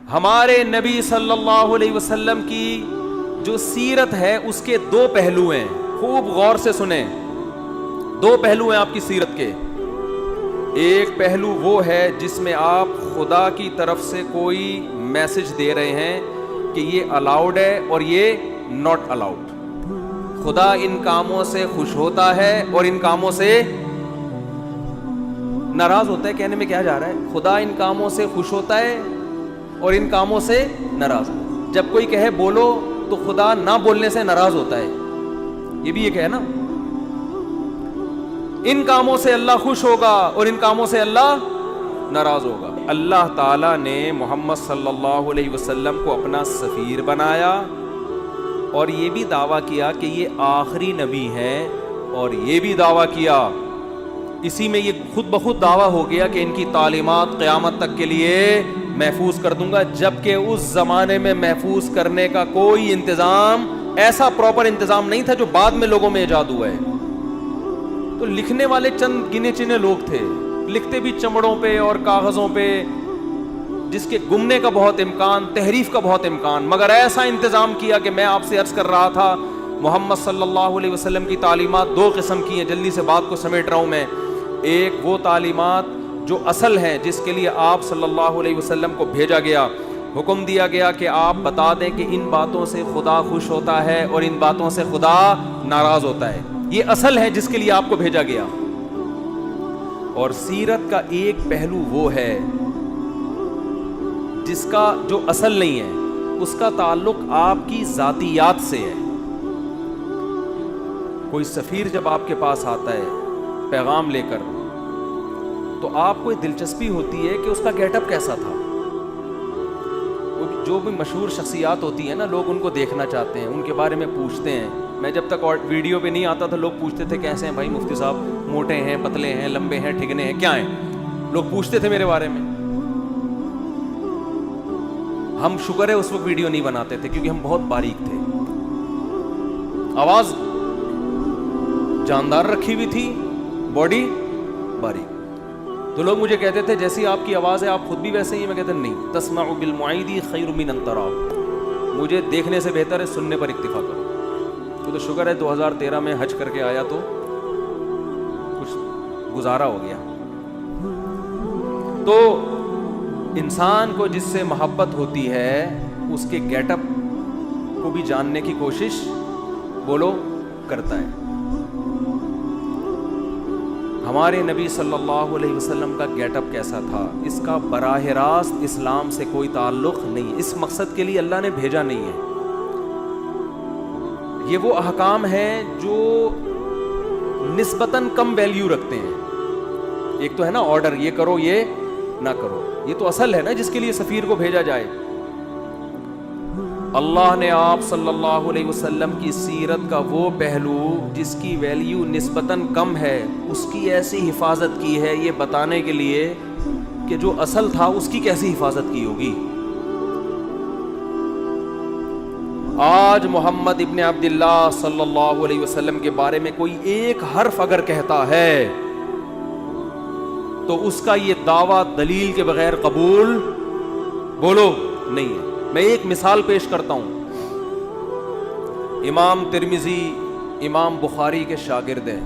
ہمارے نبی صلی اللہ علیہ وسلم کی جو سیرت ہے اس کے دو پہلو ہیں، خوب غور سے سنیں، دو پہلو ہیں آپ کی سیرت کے. ایک پہلو وہ ہے جس میں آپ خدا کی طرف سے کوئی میسج دے رہے ہیں کہ یہ الاؤڈ ہے اور یہ ناٹ الاؤڈ. خدا ان کاموں سے خوش ہوتا ہے اور ان کاموں سے ناراض ہوتا ہے. کہنے میں کیا جا رہا ہے؟ خدا ان کاموں سے خوش ہوتا ہے اور ان کاموں سے ناراض. جب کوئی کہے بولو تو خدا نہ بولنے سے ناراض ہوتا ہے، یہ بھی ایک ہے نا. ان کاموں سے اللہ خوش ہوگا اور ان کاموں سے اللہ ناراض ہوگا. اللہ تعالیٰ نے محمد صلی اللہ علیہ وسلم کو اپنا سفیر بنایا اور یہ بھی دعویٰ کیا کہ یہ آخری نبی ہیں، اور یہ بھی دعویٰ کیا، اسی میں یہ خود بخود دعویٰ ہو گیا کہ ان کی تعلیمات قیامت تک کے لیے محفوظ کر دوں گا، جبکہ اس زمانے میں محفوظ کرنے کا کوئی انتظام، ایسا پراپر انتظام نہیں تھا جو بعد میں لوگوں میں ایجاد ہوا ہے. تو لکھنے والے چند گنے چنے لوگ تھے، لکھتے بھی چمڑوں پہ اور کاغذوں پہ، جس کے گمنے کا بہت امکان، تحریف کا بہت امکان، مگر ایسا انتظام کیا کہ میں آپ سے عرض کر رہا تھا محمد صلی اللہ علیہ وسلم کی تعلیمات دو قسم کی ہیں. جلدی سے بات کو سمیٹ رہا ہوں میں. ایک وہ تعلیمات جو اصل ہیں، جس کے لیے آپ صلی اللہ علیہ وسلم کو بھیجا گیا، حکم دیا گیا کہ آپ بتا دیں کہ ان باتوں سے خدا خوش ہوتا ہے اور ان باتوں سے خدا ناراض ہوتا ہے. یہ اصل ہے جس کے لیے آپ کو بھیجا گیا. اور سیرت کا ایک پہلو وہ ہے جس کا جو اصل نہیں ہے، اس کا تعلق آپ کی ذاتیات سے ہے. کوئی سفیر جب آپ کے پاس آتا ہے پیغام لے کر، تو آپ کو دلچسپی ہوتی ہے کہ اس کا گیٹ اپ کیسا تھا. جو بھی مشہور شخصیات ہوتی ہیں نا، لوگ ان کو دیکھنا چاہتے ہیں، ان کے بارے میں پوچھتے ہیں. میں جب تک ویڈیو پہ نہیں آتا تھا، لوگ پوچھتے تھے کیسے ہیں بھائی مفتی صاحب، موٹے ہیں، پتلے ہیں، لمبے ہیں، ٹھگنے ہیں، کیا ہیں، لوگ پوچھتے تھے میرے بارے میں. ہم شکر ہے اس وقت ویڈیو نہیں بناتے تھے کیونکہ ہم بہت باریک تھے، آواز جاندار رکھی ہوئی تھی، باڈی باریک. تو لوگ مجھے کہتے تھے جیسی آپ کی آواز ہے آپ خود بھی ویسے ہی. میں کہتا نہیں، تسمع بالمعید خیر من ان ترا، مجھے دیکھنے سے بہتر ہے سننے پر اکتفا کرو. تو شکر ہے 2013 میں حج کر کے آیا تو کچھ گزارا ہو گیا. تو انسان کو جس سے محبت ہوتی ہے اس کے گیٹ اپ کو بھی جاننے کی کوشش بولو کرتا ہے. ہمارے نبی صلی اللہ علیہ وسلم کا گیٹ اپ کیسا تھا، اس کا براہ راست اسلام سے کوئی تعلق نہیں. اس مقصد کے لیے اللہ نے بھیجا نہیں ہے. یہ وہ احکام ہیں جو نسبتاً کم ویلیو رکھتے ہیں. ایک تو ہے نا آرڈر، یہ کرو یہ نہ کرو، یہ تو اصل ہے نا جس کے لیے سفیر کو بھیجا جائے. اللہ نے آپ صلی اللہ علیہ وسلم کی سیرت کا وہ پہلو جس کی ویلیو نسبتاً کم ہے، اس کی ایسی حفاظت کی ہے، یہ بتانے کے لیے کہ جو اصل تھا اس کی کیسی حفاظت کی ہوگی. آج محمد ابن عبداللہ صلی اللہ علیہ وسلم کے بارے میں کوئی ایک حرف اگر کہتا ہے تو اس کا یہ دعویٰ دلیل کے بغیر قبول بولو نہیں ہے. میں ایک مثال پیش کرتا ہوں. امام ترمذی امام بخاری کے شاگرد ہیں.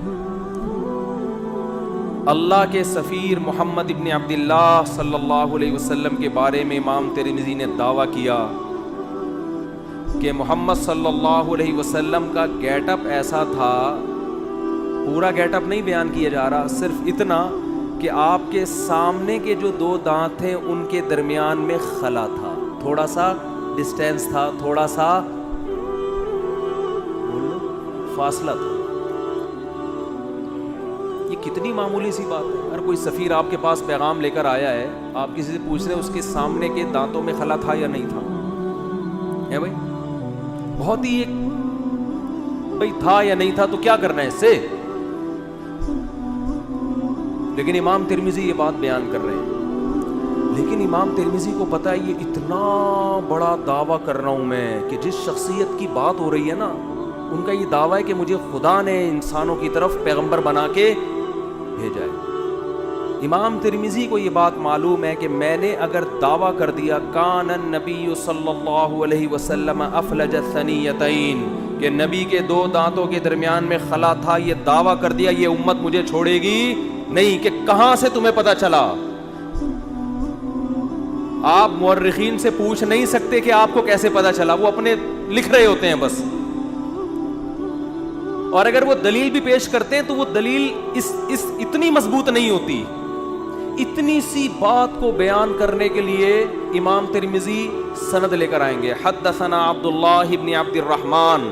اللہ کے سفیر محمد ابن عبداللہ صلی اللہ علیہ وسلم کے بارے میں امام ترمذی نے دعویٰ کیا کہ محمد صلی اللہ علیہ وسلم کا گیٹ اپ ایسا تھا. پورا گیٹ اپ نہیں بیان کیا جا رہا، صرف اتنا کہ آپ کے سامنے کے جو دو دانت تھے ان کے درمیان میں خلا تھا، تھوڑا سا ڈسٹینس تھا، تھوڑا سا فاصلہ تھا. یہ کتنی معمولی سی بات ہے. اگر کوئی سفیر آپ کے پاس پیغام لے کر آیا ہے، آپ کسی سے پوچھ رہے ہیں اس کے سامنے کے دانتوں میں خلا تھا یا نہیں تھا، ہے بھائی؟ بہت ہی ایک بھائی تھا یا نہیں تھا تو کیا کرنا ہے اس سے. لیکن امام ترمذی یہ بات بیان کر رہے ہیں. لیکن امام ترمذی کو پتا ہے یہ اتنا بڑا دعویٰ کر رہا ہوں میں کہ جس شخصیت کی بات ہو رہی ہے نا، ان کا یہ دعویٰ ہے کہ مجھے خدا نے انسانوں کی طرف پیغمبر بنا کے بھیجا ہے. امام ترمذی کو یہ بات معلوم ہے کہ میں نے اگر دعویٰ کر دیا کان النبی صلی اللہ علیہ وسلم افلج الثنیتین کہ نبی کے دو دانتوں کے درمیان میں خلا تھا، یہ دعویٰ کر دیا، یہ امت مجھے چھوڑے گی نہیں. کہ کہاں سے تمہیں پتا چلا؟ آپ مورخین سے پوچھ نہیں سکتے کہ آپ کو کیسے پتا چلا، وہ اپنے لکھ رہے ہوتے ہیں بس. اور اگر وہ دلیل بھی پیش کرتے ہیں تو وہ دلیل اس اتنی مضبوط نہیں ہوتی. اتنی سی بات کو بیان کرنے کے لیے امام ترمذی سند لے کر آئیں گے. حدثنا عبداللہ ابن عبد الرحمن،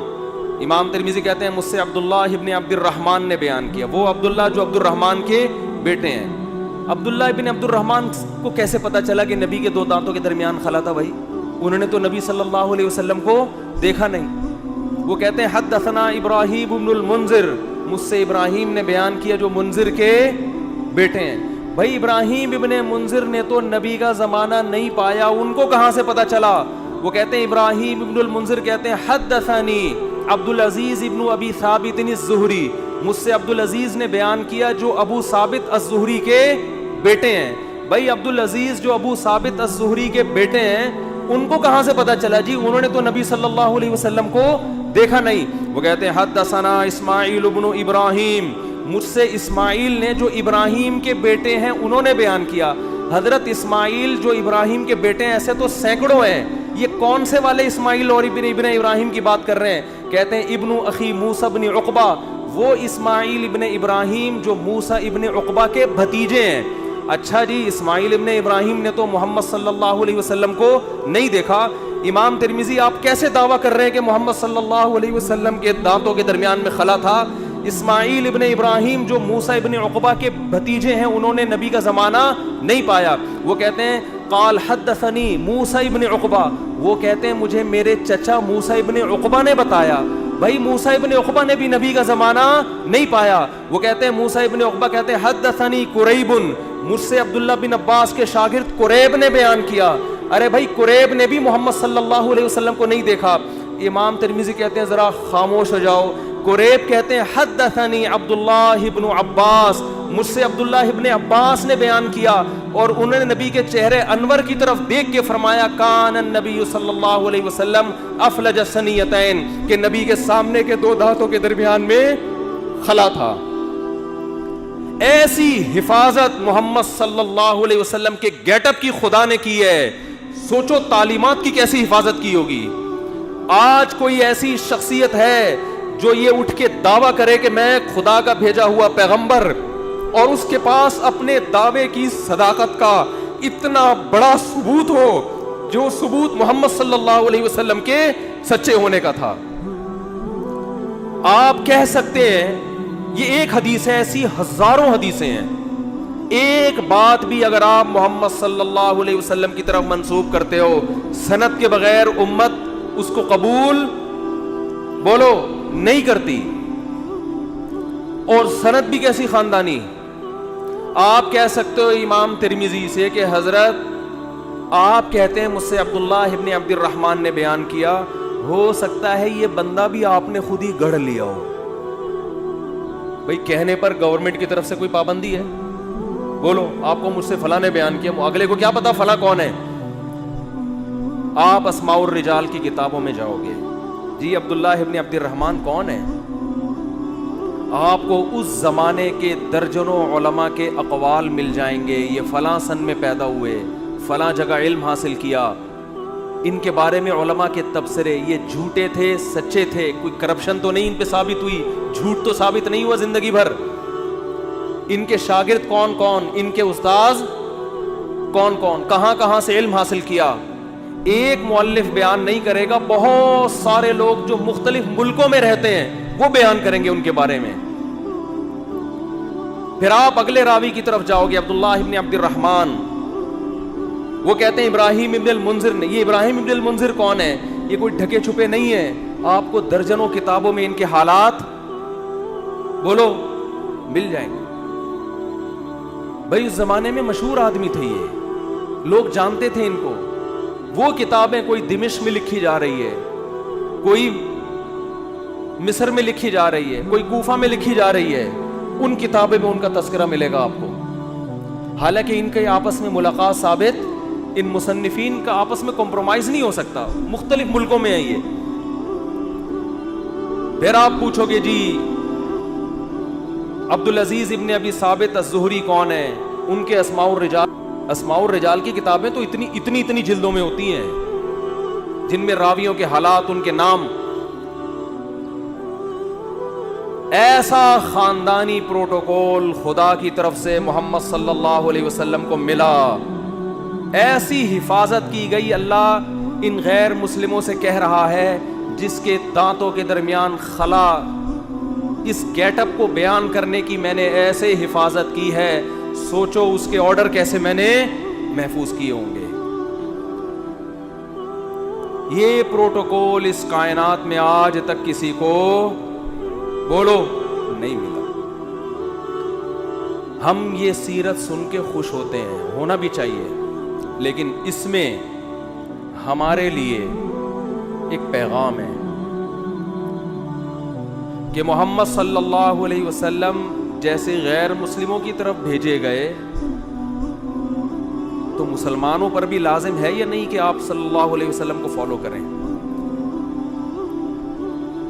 امام ترمذی کہتے ہیں مجھ سے عبداللہ ابن عبد الرحمن نے بیان کیا. وہ عبداللہ جو عبد الرحمن کے بیٹے ہیں. عبداللہ ابن عبد الرحمن کو کیسے پتا چلا کہ نبی کے دو دانتوں کے درمیان خلا تھا؟ بھائی انہوں نے تو نبی صلی اللہ علیہ وسلم کو دیکھا نہیں. وہ کہتے ہیں حدثنا ابراہیم ابن المنذر، مجھ سے ابراہیم نے بیان کیا جو منذر کے بیٹے ہیں. بھائی ابراہیم ابن منذر نے تو نبی کا زمانہ نہیں پایا، ان کو کہاں سے پتا چلا؟ وہ کہتے ہیں ابراہیم ابن المنذر کہتے ہیں حدثنی عبد العزیز ابن ابی ثابت الزہری، مجھ سے عبد العزیز نے بیان کیا جو ابو ثابت الزہری کے بیٹے ہیں. بھائی عبد العزیز جو ابو ثابت الزہری کے بیٹے ہیں ان کو کہاں سے پتا چلا؟ جی انہوں نے تو نبی صلی اللہ علیہ وسلم کو دیکھا نہیں. وہ کہتے ہیں حدثنا اسماعیل ابن ابراہیم، مجھ سے اسماعیل نے جو ابراہیم کے بیٹے ہیں انہوں نے بیان کیا. حضرت اسماعیل جو ابراہیم کے بیٹے ہیں ایسے تو سینکڑوں ہیں، یہ کون سے والے اسماعیل اور ابن ابراہیم کی بات کر رہے ہیں؟ کہتے ہیں ابن اخی موسیٰ ابن عقبہ، وہ اسماعیل ابن ابراہیم جو موسیٰ ابن عقبہ کے بھتیجے ہیں. اچھا جی اسماعیل ابن ابراہیم نے تو محمد صلی اللہ علیہ وسلم کو نہیں دیکھا. امام ترمذی آپ کیسے دعویٰ کر رہے ہیں کہ محمد صلی اللہ علیہ وسلم کے دانتوں کے درمیان میں خلا تھا؟ اسماعیل ابن ابراہیم جو موسیٰ ابن عقبہ کے بھتیجے ہیں انہوں نے نبی کا زمانہ نہیں پایا. وہ کہتے ہیں قال حدثنی موسیٰ ابن عقبہ، وہ کہتے ہیں مجھے میرے چچا موسیٰ ابن عقبہ نے بتایا. بھائی موسیٰ ابن عقبہ نے بھی نبی کا زمانہ نہیں پایا. وہ کہتے ہیں موسیٰ ابن عقبہ کہتے ہیں حدثنی قریب، مجھ سے عبداللہ بن عباس کے شاگرد قریب نے بیان کیا. ارے بھائی قریب نے بھی محمد صلی اللہ علیہ وسلم کو نہیں دیکھا. امام ترمذی کہتے ہیں ذرا خاموش ہو جاؤ. قریب کہتے ہیں حدثنی عبداللہ ابن عباس، مجھ سے عبداللہ ابن عباس نے بیان کیا اور انہوں نے نبی کے چہرے انور کی طرف دیکھ کے فرمایا کان النبی صلی اللہ علیہ وسلم افلج الثنیتین کہ نبی کے سامنے کے دو دانتوں کے درمیان میں خلا تھا. ایسی حفاظت محمد صلی اللہ علیہ وسلم کے گیٹ اپ کی خدا نے کی ہے. سوچو تعلیمات کی کیسی حفاظت کی ہوگی. آج کوئی ایسی شخصیت ہے جو یہ اٹھ کے دعویٰ کرے کہ میں خدا کا بھیجا ہوا پیغمبر، اور اس کے پاس اپنے دعوے کی صداقت کا اتنا بڑا ثبوت ہو جو ثبوت محمد صلی اللہ علیہ وسلم کے سچے ہونے کا تھا؟ آپ کہہ سکتے ہیں یہ ایک حدیث ہے، ایسی ہزاروں حدیثیں ہیں. ایک بات بھی اگر آپ محمد صلی اللہ علیہ وسلم کی طرف منسوب کرتے ہو سند کے بغیر امت اس کو قبول بولو نہیں کرتی. اور سند بھی کیسی خاندانی. آپ کہہ سکتے ہو امام ترمذی سے کہ حضرت آپ کہتے ہیں مجھ سے عبداللہ ابن عبد الرحمن نے بیان کیا، ہو سکتا ہے یہ بندہ بھی آپ نے خود ہی گڑھ لیا ہو. بھئی کہنے پر گورنمنٹ کی طرف سے کوئی پابندی ہے؟ بولو آپ کو مجھ سے فلاں نے بیان کیا، اگلے کو کیا پتا فلاں کون ہے؟ آپ اسماء الرجال کی کتابوں میں جاؤ گے، جی عبداللہ ابن عبد الرحمن کون ہے؟ آپ کو اس زمانے کے درجنوں علماء کے اقوال مل جائیں گے. یہ فلاں سن میں پیدا ہوئے، فلاں جگہ علم حاصل کیا. ان کے بارے میں علماء کے تبصرے، یہ جھوٹے تھے سچے تھے، کوئی کرپشن تو نہیں ان پہ ثابت ہوئی، جھوٹ تو ثابت نہیں ہوا زندگی بھر. ان کے شاگرد کون کون، ان کے استاذ کون کون، کہاں کہاں سے علم حاصل کیا. ایک مؤلف بیان نہیں کرے گا، بہت سارے لوگ جو مختلف ملکوں میں رہتے ہیں وہ بیان کریں گے ان کے بارے میں. پھر آپ اگلے راوی کی طرف جاؤ گے عبداللہ ابن عبد الرحمن، وہ کہتے ہیں ابراہیم ابن المنذر نے. یہ ابراہیم ابن المنذر کون ہے؟ یہ کوئی ڈھکے چھپے نہیں ہے، آپ کو درجنوں کتابوں میں ان کے حالات بولو مل جائیں گے. بھائی اس زمانے میں مشہور آدمی تھے، یہ لوگ جانتے تھے ان کو. وہ کتابیں کوئی دمشق میں لکھی جا رہی ہے، کوئی مصر میں لکھی جا رہی ہے، کوئی کوفہ میں لکھی جا رہی ہے، ان کتابیں میں ان کا تذکرہ ملے گا آپ کو. حالانکہ ان کے آپس میں ملاقات ثابت، ان مصنفین کا آپس میں کمپرومائز نہیں ہو سکتا، مختلف ملکوں میں ہیں یہ. پھر آپ پوچھو گے جی عبدالعزیز ابن ابی ثابت الزہری کون ہے؟ ان کے اسماء الرجال کی کتابیں تو اتنی جلدوں میں ہوتی ہیں، جن میں راویوں کے حالات، ان کے نام. ایسا خاندانی پروٹوکول خدا کی طرف سے محمد صلی اللہ علیہ وسلم کو ملا، ایسی حفاظت کی گئی. اللہ ان غیر مسلموں سے کہہ رہا ہے جس کے دانتوں کے درمیان خلا، اس گیٹ اپ کو بیان کرنے کی میں نے ایسے حفاظت کی ہے، سوچو اس کے آرڈر کیسے میں نے محفوظ کیے ہوں گے. یہ پروٹوکول اس کائنات میں آج تک کسی کو بولو نہیں ملا. ہم یہ سیرت سن کے خوش ہوتے ہیں، ہونا بھی چاہیے، لیکن اس میں ہمارے لیے ایک پیغام ہے کہ محمد صلی اللہ علیہ وسلم جیسے غیر مسلموں کی طرف بھیجے گئے تو مسلمانوں پر بھی لازم ہے یا نہیں کہ آپ صلی اللہ علیہ وسلم کو فالو کریں؟